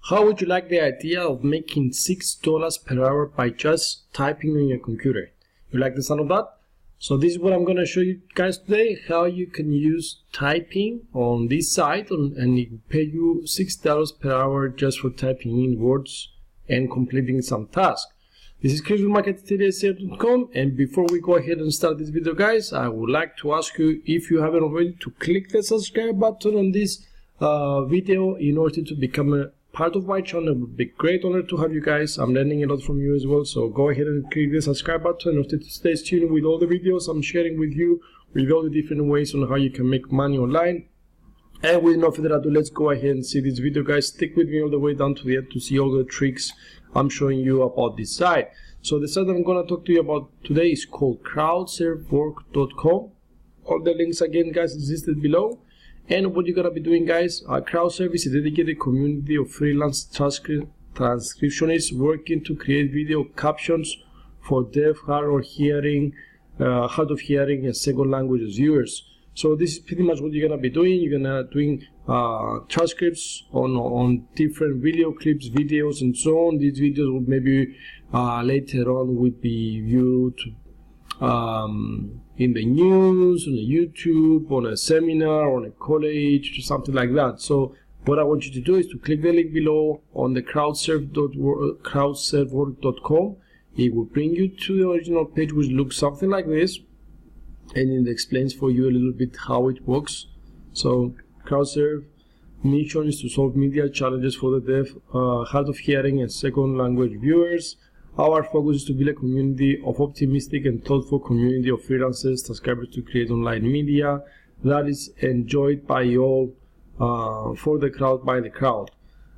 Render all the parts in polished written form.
How would you like the idea of making $6 per hour by just typing on your computer? You like the sound of that? So this is what I'm going to show you guys today, how you can use typing on this site and it will pay you $6 per hour just for typing in words and completing some tasks. This is Chris with marketingtdsr.com, and before we go ahead and start this video, guys, I would like to ask you, if you haven't already, to click the subscribe button on this video in order to become a part of my channel. It would be a great honor to have you guys. I'm learning a lot from you as well, so go ahead and click the subscribe button in order to stay tuned with all the videos I'm sharing with you, with all the different ways on how you can make money online. And with no further ado, let's go ahead and see this video, guys. Stick with me all the way down to the end to see all the tricks I'm showing you about this site. So the site I'm going to talk to you about today is called Crowdsurf.com. All the links again, guys, is listed below. And what you're going to be doing, guys, Crowdsurf is a dedicated community of freelance transcriptionists working to create video captions for deaf, hard of hearing and second language viewers. So this is pretty much what you're going to be doing. You're going to be doing transcripts on different video clips, videos, and so on. These videos will maybe later on would be viewed in the news, on the YouTube, on a seminar, on a college, or something like that. So what I want you to do is to click the link below on the crowdsurf.com. It will bring you to the original page, which looks something like this, and it explains for you a little bit how it works. So Crowdsurf mission is to solve media challenges for the deaf, hard of hearing, and second language viewers. Our focus is to build a community of optimistic and thoughtful community of freelancers, subscribers to create online media that is enjoyed by all, for the crowd, by the crowd.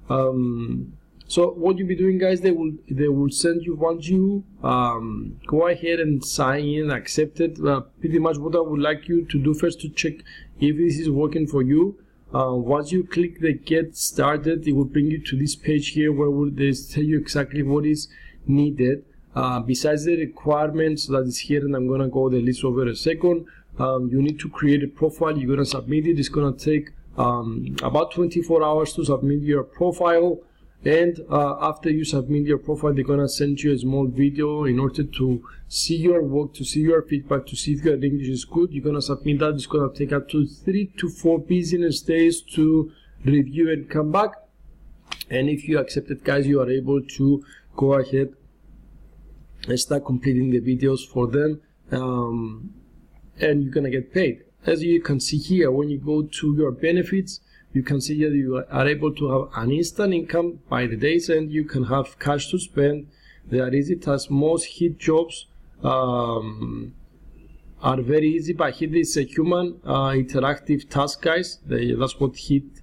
So what you'll be doing, guys, they will send you, once you go ahead and sign in and accept it, pretty much what I would like you to do first to check if this is working for you. Once you click the get started, it will bring you to this page here where they tell you exactly what is needed besides the requirements that is here, and I'm gonna go the list over a second. You need to create a profile. You're gonna submit it. It's gonna take about 24 hours to submit your profile, and after you submit your profile, they're gonna send you a small video in order to see your work, to see your feedback, to see if your English is good. You're gonna submit that. It's gonna take up to 3 to 4 business days to review and come back. And if you accept it, guys, you are able to go ahead and start completing the videos for them, and you're gonna get paid. As you can see here, when you go to your benefits, you can see that you are able to have an instant income by the day's end. You can have cash to spend. They are easy tasks. Most HIT jobs are very easy, but HIT is a human interactive task, guys. That's what HIT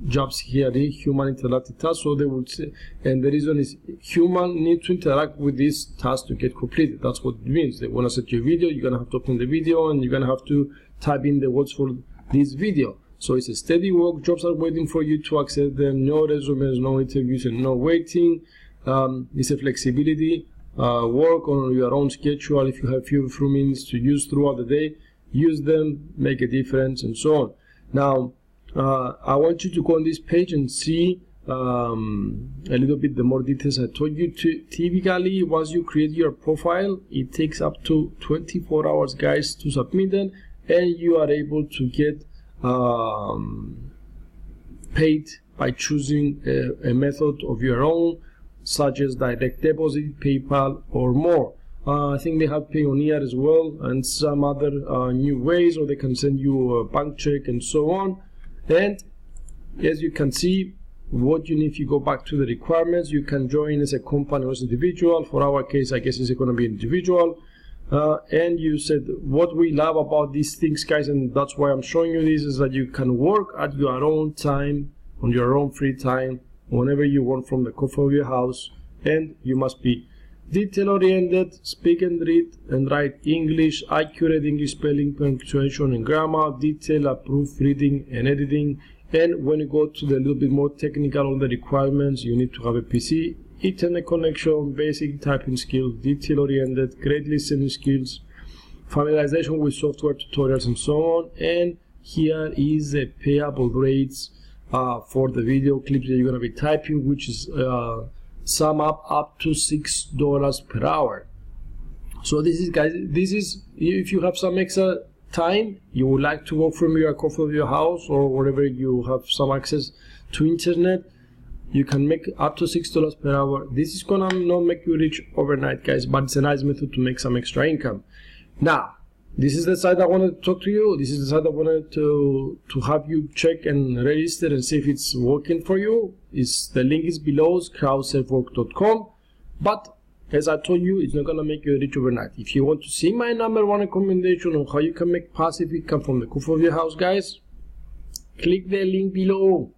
jobs here is, human interactive task. So they would say, and the reason is human need to interact with this task to get completed. That's what it means. They want to set your video, you're gonna have to open the video, and you're gonna have to type in the words for this video. So it's a steady work. Jobs are waiting for you to accept them. No resumes, no interviews, and no waiting. It's a flexibility. Work on your own schedule. If you have few minutes to use throughout the day, use them, make a difference, and so on. Now I want you to go on this page and see a little bit the more details I told you. Typically, once you create your profile, it takes up to 24 hours, guys, to submit them, and you are able to get paid by choosing a method of your own, such as direct deposit, PayPal, or more. I think they have Payoneer as well, and some other new ways, or they can send you a bank check and so on. And as you can see, what you need, if you go back to the requirements, you can join as a company or as an individual. For our case, I guess it's going to be individual. And you said what we love about these things, guys, and that's why I'm showing you this, is that you can work at your own time, on your own free time, whenever you want, from the comfort of your house. And you must be detail oriented, speak and read and write English, accurate English spelling, punctuation and grammar, detail, approved reading and editing. And when you go to the little bit more technical on the requirements, you need to have a PC, internet connection, basic typing skills, detail oriented, great listening skills, familiarization with software tutorials and so on. And here is the payable rates for the video clips that you're going to be typing, which is sum up to $6 per hour. So this is, guys, this is if you have some extra time, you would like to work from your comfort of your house or wherever you have some access to internet, you can make up to $6 per hour. This is gonna not make you rich overnight, guys, but it's a nice method to make some extra income. Now, this is the site I wanted to talk to you. This is the site I wanted to have you check and register and see if it's working for you. The link is below, crowdsurfwork.com. But as I told you, it's not gonna make you rich overnight. If you want to see my #1 recommendation on how you can make passive income from the comfort of your house, guys, click the link below.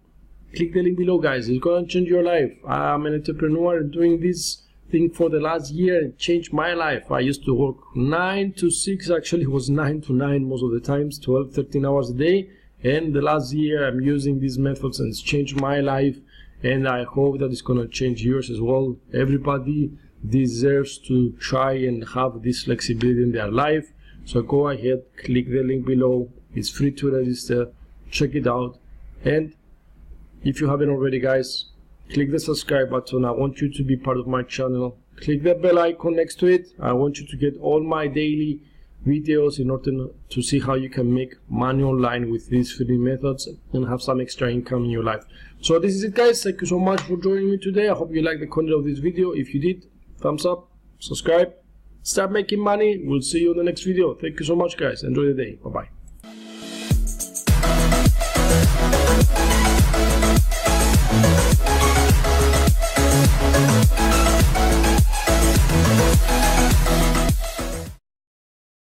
Click the link below, guys. It's gonna change your life. I'm an entrepreneur doing this thing for the last year and changed my life. I used to work 9 to 6, actually it was 9 to 9 most of the times, 12, 13 hours a day. And the last year I'm using these methods and it's changed my life, and I hope that it's gonna change yours as well. Everybody deserves to try and have this flexibility in their life. So go ahead, click the link below. It's free to register. Check it out. And if you haven't already, guys, click the subscribe button. I want you to be part of my channel. Click the bell icon next to it. I want you to get all my daily videos in order to see how you can make money online with these free methods and have some extra income in your life. So this is it, guys. Thank you so much for joining me today. I hope you liked the content of this video. If you did, thumbs up, subscribe, start making money. We'll see you in the next video. Thank you so much, guys. Enjoy the day. Bye bye.